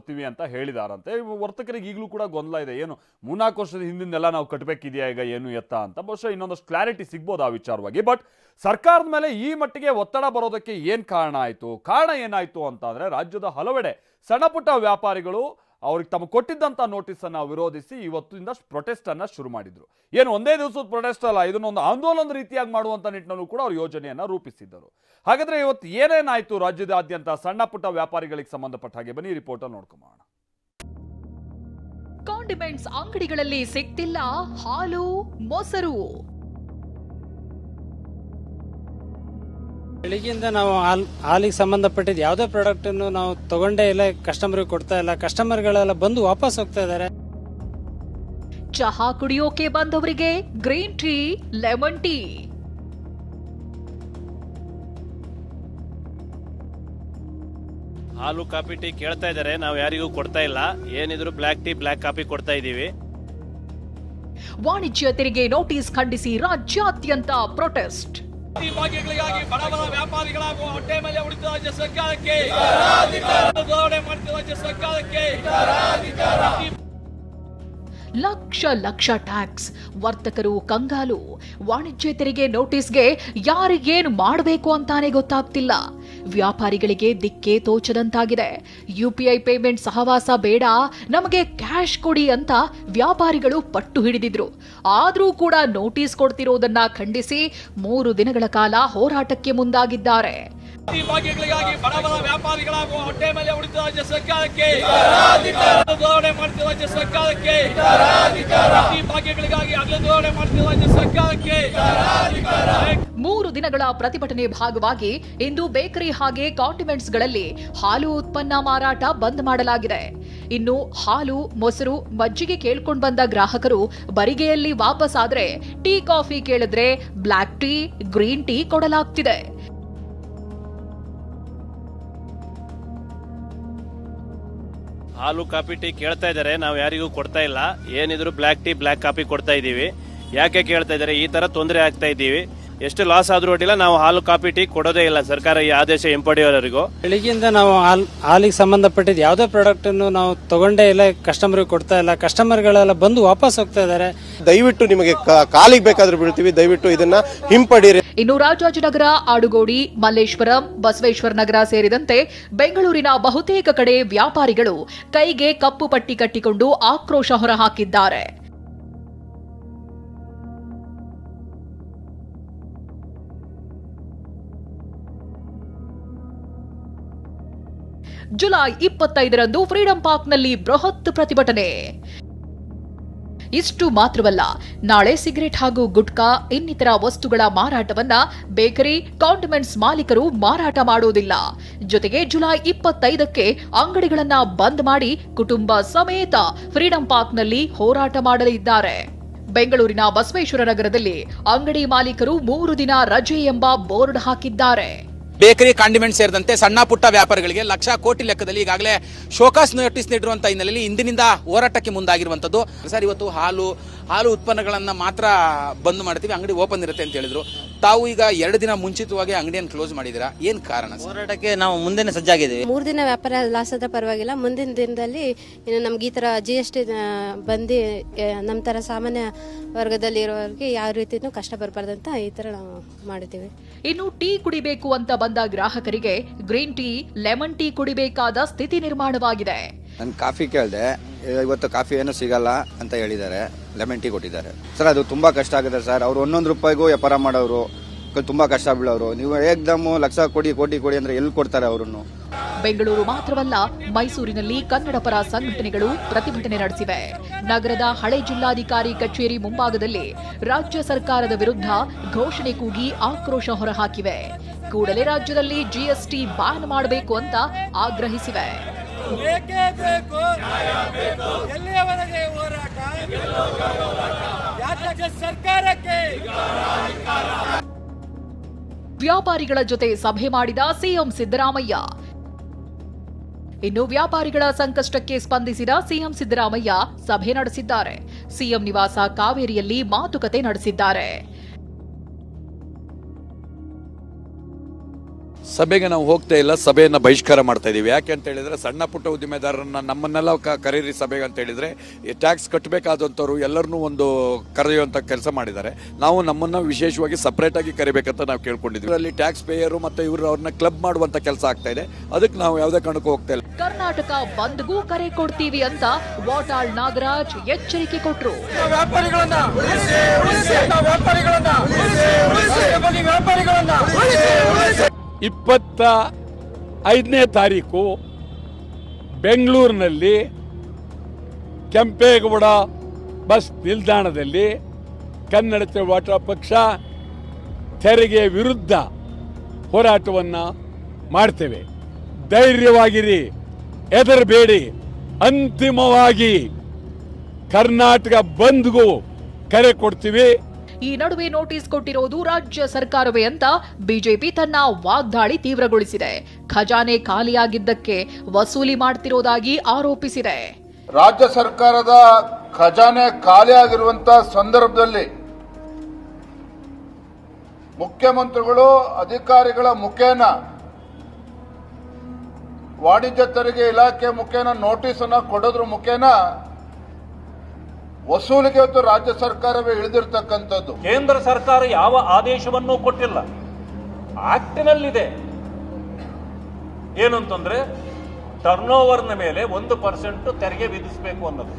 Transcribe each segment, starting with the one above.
ಕೊಡ್ತೀವಿ ಅಂತ ಹೇಳಿದಾರಂತೆ. ವರ್ತಕರಿಗೆ ಈಗಲೂ ಕೂಡ ಗೊಂದಲ ಇದೆ, ಏನು 3-4 ವರ್ಷದ ಹಿಂದಿನೆಲ್ಲ ನಾವು ಕಟ್ಟಬೇಕಿದೆಯಾ ಈಗ ಏನು ಎತ್ತ ಅಂತ. ಬಹುಶಃ ಇನ್ನೊಂದಷ್ಟು ಕ್ಲಾರಿಟಿ ಸಿಗ್ಬೋದು ಆ ವಿಚಾರವಾಗಿ. ಬಟ್ ಸರ್ಕಾರದ ಮೇಲೆ ಈ ಮಟ್ಟಿಗೆ ಒತ್ತಡ ಬರೋದಕ್ಕೆ ಏನು ಕಾರಣ ಆಯಿತು? ಕಾರಣ ಏನಾಯಿತು ಅಂತಂದರೆ, ರಾಜ್ಯದ ಹಲವೆಡೆ ಸಣ್ಣ ಪುಟ್ಟ ವ್ಯಾಪಾರಿಗಳು ಅವ್ರಿಗೆ ತಮಗೆ ಕೊಟ್ಟಿದ್ದಂಥ ನೋಟಿಸನ್ನು ವಿರೋಧಿಸಿ ಇವತ್ತಿಂದ ಪ್ರೊಟೆಸ್ಟನ್ನು ಶುರು ಮಾಡಿದರು. ಏನು ಒಂದೇ ದಿವಸದ ಪ್ರೊಟೆಸ್ಟ್ ಅಲ್ಲ, ಇದನ್ನೊಂದು ಆಂದೋಲನ ರೀತಿಯಾಗಿ ಮಾಡುವಂಥ ನಿಟ್ಟಿನಲ್ಲೂ ಕೂಡ ಅವರು ಯೋಜನೆಯನ್ನು ರೂಪಿಸಿದ್ದರು. ಹಾಗಾದರೆ ಇವತ್ತು ಏನೇನಾಯಿತು ರಾಜ್ಯದಾದ್ಯಂತ ಸಣ್ಣ ಪುಟ್ಟ ವ್ಯಾಪಾರಿಗಳಿಗೆ ಸಂಬಂಧಪಟ್ಟ ಹಾಗೆ ಬನ್ನಿ ರಿಪೋರ್ಟಲ್ಲಿ ನೋಡ್ಕೊಂಬೋಣ. ಕಾಂಡಿಮೆಂಟ್ಸ್ ಅಂಗಡಿಗಳಲ್ಲಿ ಸಿಗ್ತಿಲ್ಲ ಹಾಲು ಮೊಸರು. ಬೆಳಿಗ್ಗೆಯಿಂದ ನಾವು ಹಾಲಿಗೆ ಸಂಬಂಧಪಟ್ಟಿದ್ದು ಯಾವುದೇ ಪ್ರಾಡಕ್ಟ್ ಅನ್ನು ನಾವು ತಗೊಂಡೇ ಇಲ್ಲ, ಕಸ್ಟಮರ್ಗೆ ಕೊಡ್ತಾ ಇಲ್ಲ. ಕಸ್ಟಮರ್ಗಳೆಲ್ಲ ಬಂದು ವಾಪಸ್ ಹೋಗ್ತಾ ಇದ್ದಾರೆ. ಚಹಾ ಕುಡಿಯೋಕೆ ಬಂದವರಿಗೆ ಗ್ರೀನ್ ಟೀ, ಲೆಮನ್ ಟೀ. ಹಾಲು ಕಾಫಿ ಟೀ ಕೇಳ್ತಾ ಇದ್ದಾರೆ, ನಾವು ಯಾರಿಗೂ ಕೊಡ್ತಾ ಇಲ್ಲ. ಏನಿದ್ರು ಬ್ಲಾಕ್ ಟೀ, ಬ್ಲಾಕ್ ಕಾಫಿ ಕೊಡ್ತಾ ಇದೀವಿ. ವಾಣಿಜ್ಯ ತೆರಿಗೆ ನೋಟಿಸ್ ಖಂಡಿಸಿ ರಾಜ್ಯಾದ್ಯಂತ ಪ್ರೊಟೆಸ್ಟ್. ಭಾಗ್ಯಗಳಿಗಾಗಿ ಬಡ ವ್ಯಾಪಾರಿಗಳ ಹೊಟ್ಟೆ ಮೇಲೆ ಉಳಿದ ರಾಜ್ಯ ಸರ್ಕಾರಕ್ಕೆ ರಾಜ್ಯ ಸರ್ಕಾರಕ್ಕೆ ಲಕ್ಷ ಟ್ಯಾಕ್ಸ್, ವರ್ತಕರು ಕಂಗಾಲು. ವಾಣಿಜ್ಯ ತೆರಿಗೆ ನೋಟಿಸ್ಗೆ ಯಾರಿಗೇನು ಮಾಡಬೇಕು ಅಂತಾನೆ ಗೊತ್ತಾಗ್ತಿಲ್ಲ. ವ್ಯಾಪಾರಿಗಳಿಗೆ ದಿಕ್ಕೇ ತೋಚದಂತಾಗಿದೆ. UPI ಪೇಮೆಂಟ್ ಸಹವಾಸ ಬೇಡ, ನಮಗೆ ಕ್ಯಾಶ್ ಕೊಡಿ ಅಂತ ವ್ಯಾಪಾರಿಗಳು ಪಟ್ಟು ಹಿಡಿದಿದ್ರು. ಆದ್ರೂ ಕೂಡ ನೋಟಿಸ್ ಕೊಡ್ತಿರೋದನ್ನ ಖಂಡಿಸಿ 3 ದಿನಗಳ ಕಾಲ ಹೋರಾಟಕ್ಕೆ ಮುಂದಾಗಿದ್ದಾರೆ. ಭಾಗ್ಯಗಳಿಗಾಗಿ ಬಡ ವ್ಯಾಪಾರಿಗಳ ಹೊಟ್ಟೆ ಮೇಲೆ ಉಳಿದ ರಾಜ್ಯ ಸರ್ಕಾರಕ್ಕೆ ರಾಜ್ಯ ಸರ್ಕಾರಕ್ಕೆ ಭಾಗ್ಯಗಳಿಗಾಗಿ ರಾಜ್ಯ ಸರ್ಕಾರಕ್ಕೆ 3 ದಿನಗಳ ಪ್ರತಿಭಟನೆ ಭಾಗವಾಗಿ ಇಂದು ಬೇಕರಿ ಹಾಗೆ ಕಾಂಡಿಮೆಂಟ್ಸ್ಗಳಲ್ಲಿ ಹಾಲು ಉತ್ಪನ್ನ ಮಾರಾಟ ಬಂದ್ ಮಾಡಲಾಗಿದೆ. ಇನ್ನು ಹಾಲು, ಮೊಸರು, ಮಜ್ಜಿಗೆ ಕೇಳ್ಕೊಂಡು ಬಂದ ಗ್ರಾಹಕರು ಬರಿಗೆಯಲ್ಲಿ ವಾಪಸ್ ಆದ್ರೆ ಟೀ, ಕಾಫಿ ಕೇಳಿದ್ರೆ ಬ್ಲಾಕ್ ಟೀ, ಗ್ರೀನ್ ಟೀ ಕೊಡಲಾಗ್ತಿದೆ. ಹಾಲು ಕಾಫಿ ಟೀ ಕೇಳ್ತಾ ಇದ್ದಾರೆ, ನಾವು ಯಾರಿಗೂ ಕೊಡ್ತಾ ಇಲ್ಲ. ಏನಿದ್ರು ಬ್ಲಾಕ್ ಟೀ, ಬ್ಲಾಕ್ ಕಾಫಿ ಕೊಡ್ತಾ ಇದೀವಿ. ಯಾಕೆ ಕೇಳ್ತಾ ಇದ್ದಾರೆ? ಈ ತರ ತೊಂದರೆ ಆಗ್ತಾ ಇದೀವಿ. ಎಷ್ಟು ಲಾಸ್ ಆದ್ರೂ ಅಡ್ಡಿಲ್ಲ, ನಾವು ಹಾಲು ಕಾಫಿ ಟೀ ಕೊಡೋದೇ ಇಲ್ಲ. ಸರ್ಕಾರ ಈ ಆದೇಶ ಹಿಂಪಡೆಯೋವರೆಗೂ. ಬೆಳಿಗ್ಗೆಯಿಂದ ನಾವು ಹಾಲಿಗೆ ಸಂಬಂಧಪಟ್ಟಿದ್ದು ಯಾವುದೇ ಪ್ರಾಡಕ್ಟ್ ಅನ್ನು ನಾವು ತಗೊಂಡೇ ಇಲ್ಲ, ಕಸ್ಟಮರ್ಗೆ ಕೊಡ್ತಾ ಇಲ್ಲ. ಕಸ್ಟಮರ್ಗಳೆಲ್ಲ ಬಂದು ವಾಪಸ್ ಹೋಗ್ತಾ ಇದ್ದಾರೆ. ದಯವಿಟ್ಟು ನಿಮಗೆ ಕಾಲಿಗೆ ಬೇಕಾದ್ರೂ ಬಿಡ್ತೀವಿ, ದಯವಿಟ್ಟು ಇದನ್ನ ಹಿಂಪಡೀರಿ. ಇನ್ನು ರಾಜಾಜಿನಗರ, ಆಡುಗೋಡಿ, ಮಲ್ಲೇಶ್ವರಂ, ಬಸವೇಶ್ವರ ನಗರ ಸೇರಿದಂತೆ ಬೆಂಗಳೂರಿನ ಬಹುತೇಕ ಕಡೆ ವ್ಯಾಪಾರಿಗಳು ಕೈಗೆ ಕಪ್ಪು ಪಟ್ಟಿ ಕಟ್ಟಿಕೊಂಡು ಆಕ್ರೋಶ ಹೊರಹಾಕಿದ್ದಾರೆ. ಜುಲೈ 25ರಂದು ಫ್ರೀಡಂ ಪಾರ್ಕ್ನಲ್ಲಿ ಬೃಹತ್ ಪ್ರತಿಭಟನೆ. ಇಷ್ಟು ಮಾತ್ರವಲ್ಲ, ನಾಳೆ ಸಿಗರೆಟ್ ಹಾಗೂ ಗುಟ್ಕಾ ಇನ್ನಿತರ ವಸ್ತುಗಳ ಮಾರಾಟವನ್ನ ಬೇಕರಿ, ಕಾಂಡಿಮೆಂಟ್ಸ್ ಮಾಲೀಕರು ಮಾರಾಟ ಮಾಡೋದಿಲ್ಲ. ಜೊತೆಗೆ ಜುಲೈ 25ಕ್ಕೆ ಅಂಗಡಿಗಳನ್ನ ಬಂದ್ ಮಾಡಿ ಕುಟುಂಬ ಸಮೇತ ಫ್ರೀಡಂ ಪಾರ್ಕ್ನಲ್ಲಿ ಹೋರಾಟ ಮಾಡಲಿದ್ದಾರೆ. ಬೆಂಗಳೂರಿನ ಬಸವೇಶ್ವರ ನಗರದಲ್ಲಿ ಅಂಗಡಿ ಮಾಲೀಕರು 3 ದಿನ ರಜೆ ಎಂಬ ಬೋರ್ಡ್ ಹಾಕಿದ್ದಾರೆ. ಬೇಕರಿ, ಕಾಂಡಿಮೆಂಟ್ ಸೇರಿದಂತೆ ಸಣ್ಣ ಪುಟ್ಟ ವ್ಯಾಪಾರಿಗಳಿಗೆ ಲಕ್ಷ ಕೋಟಿ ಲೆಕ್ಕದಲ್ಲಿ ಈಗಾಗಲೇ ಶೋಕಾಸ್ ನೋಟಿಸ್ ನೀಡಿರುವಂತಹ ಹಿನ್ನೆಲೆಯಲ್ಲಿ ಇಂದಿನಿಂದ ಹೋರಾಟಕ್ಕೆ ಮುಂದಾಗಿರುವಂತದ್ದು. ಸರ್, ಇವತ್ತು ಹಾಲು ಉತ್ಪನ್ನಗಳನ್ನ ಮಾತ್ರ ಬಂದ್ ಮಾಡ್ತೀವಿ, ಅಂಗಡಿ ಓಪನ್ ಇರುತ್ತೆ ಅಂತ ಹೇಳಿದ್ರು. ತಾವು ಈಗ 2 ದಿನ ಮುಂಚಿತವಾಗಿ ಅಂಗಡಿಯನ್ನು ಕ್ಲೋಸ್ ಮಾಡಿದಿರಾ, ಏನ್ ಕಾರಣ? ಹೋರಾಟಕ್ಕೆ ನಾವು ಮುಂದೆನೆ ಸಜ್ಜಾಗಿದ್ದೀವಿ. 3 ದಿನ ವ್ಯಾಪಾರ ಲಾಸ್ ಆದ್ರೆ ಪರವಾಗಿಲ್ಲ, ಮುಂದಿನ ದಿನದಲ್ಲಿ ಇನ್ನು ನಮ್ಗೆ ಈ ತರ GST ಬಂದು ನಮ್ಮ ತರ ಸಾಮಾನ್ಯ ವರ್ಗದಲ್ಲಿ ಇರೋರಿಗೆ ಯಾವ ರೀತಿನೂ ಕಷ್ಟ ಬರಬಾರ್ದಂತ ಈ ತರ ನಾವು ಮಾಡಿದ್ದೀವಿ. ಇನ್ನು ಟೀ ಕುಡಿಬೇಕು ಅಂತ ಬಂದ ಗ್ರಾಹಕರಿಗೆ ಗ್ರೀನ್ ಟೀ, ಲೆಮನ್ ಟೀ ಕುಡಿಬೇಕಾದ ಸ್ಥಿತಿ ನಿರ್ಮಾಣವಾಗಿದೆ. ನಾನು ಕಾಫಿ ಕೇಳಿದೆ, ಇವತ್ತು ಕಾಫಿ ಏನು ಸಿಗಲ್ಲ ಅಂತ ಹೇಳಿದ್ದಾರೆ. ಲೆಮನ್ ಟೀ ಕೊಟ್ಟಿದ್ದಾರೆ. ಸರ್, ಅದು ತುಂಬಾ ಕಷ್ಟ ಆಗುತ್ತೆ ಸರ್. ಅವ್ರು 1 ರೂಪಾಯಿಗೂ ವ್ಯಾಪಾರ ಮಾಡೋರು, ತುಂಬಾ ಕಷ್ಟ ಬೀಳೋರು. ನೀವು ಏಕ್ದಮ್ ಲಕ್ಷ ಕೋಟಿ ಅಂದ್ರೆ ಎಲ್ಲಿ ಕೊಡ್ತಾರೆ ಅವರನ್ನು? ಬೆಂಗಳೂರು ಮಾತ್ರವಲ್ಲ, ಮೈಸೂರಿನಲ್ಲಿ ಕನ್ನಡ ಪರ ಸಂಘಟನೆಗಳು ಪ್ರತಿಭಟನೆ ನಡೆಸಿವೆ. ನಗರದ ಹಳೆ ಜಿಲ್ಲಾಧಿಕಾರಿ ಕಚೇರಿ ಮುಂಭಾಗದಲ್ಲಿ ರಾಜ್ಯ ಸರ್ಕಾರದ ವಿರುದ್ಧ ಘೋಷಣೆ ಕೂಗಿ ಆಕ್ರೋಶ ಹೊರಹಾಕಿವೆ. ಕೂಡಲೇ ರಾಜ್ಯದಲ್ಲಿ GST ಬ್ಯಾನ್ ಮಾಡಬೇಕು ಅಂತ ಆಗ್ರಹಿಸಿವೆ. ವ್ಯಾಪಾರಿಗಳ ಜೊತೆ ಸಭೆ ಮಾಡಿದ ಸಿಎಂ ಸಿದ್ದರಾಮಯ್ಯ. ಇನ್ನು ವ್ಯಾಪಾರಿಗಳ ಸಂಕಷ್ಟಕ್ಕೆ ಸ್ಪಂದಿಸಿದ ಸಿಎಂ ಸಿದ್ದರಾಮಯ್ಯ ಸಭೆ ನಡೆಸಿದ್ದಾರೆ. ಸಿಎಂ ನಿವಾಸ ಕಾವೇರಿಯಲ್ಲಿ ಮಾತುಕತೆ ನಡೆಸಿದ್ದಾರೆ. ಸಭೆಗೆ ನಾವು ಹೋಗ್ತಾ ಇಲ್ಲ, ಸಭೆಯನ್ನು ಬಹಿಷ್ಕಾರ ಮಾಡ್ತಾ ಇದ್ದೀವಿ. ಯಾಕೆ ಅಂತ ಹೇಳಿದ್ರೆ ಸಣ್ಣ ಪುಟ್ಟ ಉದ್ದಿಮೆದಾರರನ್ನ ನಮ್ಮನ್ನೆಲ್ಲ ಕರೀರಿ ಸಭೆಗೆ ಅಂತ ಹೇಳಿದ್ರೆ ಈ ಟ್ಯಾಕ್ಸ್ ಕಟ್ಟಬೇಕಾದಂಥವ್ರು ಎಲ್ಲರನ್ನೂ ಒಂದು ಕರೆಯುವಂಥ ಕೆಲಸ ಮಾಡಿದ್ದಾರೆ. ನಾವು ನಮ್ಮನ್ನು ವಿಶೇಷವಾಗಿ ಸಪ್ರೇಟ್ ಆಗಿ ಕರಿಬೇಕಂತ ನಾವು ಕೇಳ್ಕೊಂಡಿದ್ವಿ. ಅದರಲ್ಲಿ ಟ್ಯಾಕ್ಸ್ ಪೇಯರು ಮತ್ತು ಇವರು ಅವ್ರನ್ನ ಕ್ಲಬ್ ಮಾಡುವಂಥ ಕೆಲಸ ಆಗ್ತಾ ಇದೆ. ಅದಕ್ಕೆ ನಾವು ಯಾವುದೇ ಕಾರಣಕ್ಕೂ ಹೋಗ್ತಾ ಇಲ್ಲ. ಕರ್ನಾಟಕ ಬಂದ್ಗೂ ಕರೆ ಕೊಡ್ತೀವಿ ಅಂತ ವಾಟಾಳ್ ನಾಗರಾಜ್ ಎಚ್ಚರಿಕೆ ಕೊಟ್ರು. 25ನೇ ತಾರೀಕು ಬೆಂಗಳೂರಿನಲ್ಲಿ ಕೆಂಪೇಗೌಡ ಬಸ್ ನಿಲ್ದಾಣದಲ್ಲಿ ಕನ್ನಡತೆ ಹೋರಾಟ ಪಕ್ಷ ತೆರಿಗೆ ವಿರುದ್ಧ ಹೋರಾಟವನ್ನು ಮಾಡ್ತೇವೆ. ಧೈರ್ಯವಾಗಿರಿ, ಹೆದರಬೇಡಿ. ಅಂತಿಮವಾಗಿ ಕರ್ನಾಟಕ ಬಂದ್ಗೂ ಕರೆ ಕೊಡ್ತೀವಿ. ಈ ನಡುವೆ ನೋಟಿಸ್ ಕೊಟ್ಟಿರೋದು ರಾಜ್ಯ ಸರ್ಕಾರವೇ ಅಂತ ಬಿಜೆಪಿ ತನ್ನ ವಾಗ್ದಾಳಿ ತೀವ್ರಗೊಳಿಸಿದೆ. ಖಜಾನೆ ಖಾಲಿಯಾಗಿದ್ದಕ್ಕೆ ವಸೂಲಿ ಮಾಡ್ತಿರೋದಾಗಿ ಆರೋಪಿಸಿದೆ. ರಾಜ್ಯ ಸರ್ಕಾರದ ಖಜಾನೆ ಖಾಲಿಯಾಗಿರುವಂತಹ ಸಂದರ್ಭದಲ್ಲಿ ಮುಖ್ಯಮಂತ್ರಿಗಳು ಅಧಿಕಾರಿಗಳ ಮುಖೇನ ವಾಣಿಜ್ಯ ತೆರಿಗೆ ಇಲಾಖೆ ಮುಖೇನ ನೋಟಿಸ್ ಅನ್ನು ಕೊಡೋದ್ರ ಮುಖೇನ ವಸೂಲಿಗೆ ಇವತ್ತು ರಾಜ್ಯ ಸರ್ಕಾರವೇ ಇಳಿದಿರ್ತಕ್ಕಂಥದ್ದು. ಕೇಂದ್ರ ಸರ್ಕಾರ ಯಾವ ಆದೇಶವನ್ನೂ ಕೊಟ್ಟಿಲ್ಲ. ಆಕ್ಟಿನಲ್ಲಿದೆ ಏನು ಅಂತಂದ್ರೆ ಟರ್ನ್ ಓವರ್ನ ಮೇಲೆ 1% ತೆರಿಗೆ ವಿಧಿಸಬೇಕು ಅನ್ನೋದು.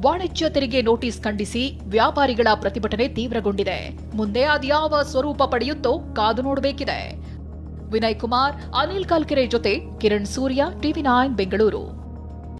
ವಾಣಿಜ್ಯ ತೆರಿಗೆ ನೋಟಿಸ್ ಖಂಡಿಸಿ ವ್ಯಾಪಾರಿಗಳ ಪ್ರತಿಭಟನೆ ತೀವ್ರಗೊಂಡಿದೆ. ಮುಂದೆ ಅದ್ಯಾವ ಸ್ವರೂಪ ಪಡೆಯುತ್ತೋ ಕಾದು ನೋಡಬೇಕಿದೆ. ವಿನಯ್ ಕುಮಾರ್, ಅನಿಲ್ ಕಲ್ಕೆರೆ ಜೊತೆ ಕಿರಣ್ ಸೂರ್ಯ, TV9 ಬೆಂಗಳೂರು.